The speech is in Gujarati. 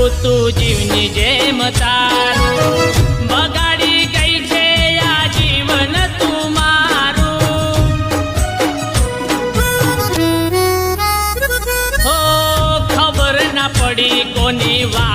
તું જીવની જેમ તાર બગાડી ગઈ છે આ જીવન તું મારું હો ખબર ના પડી કોની વાત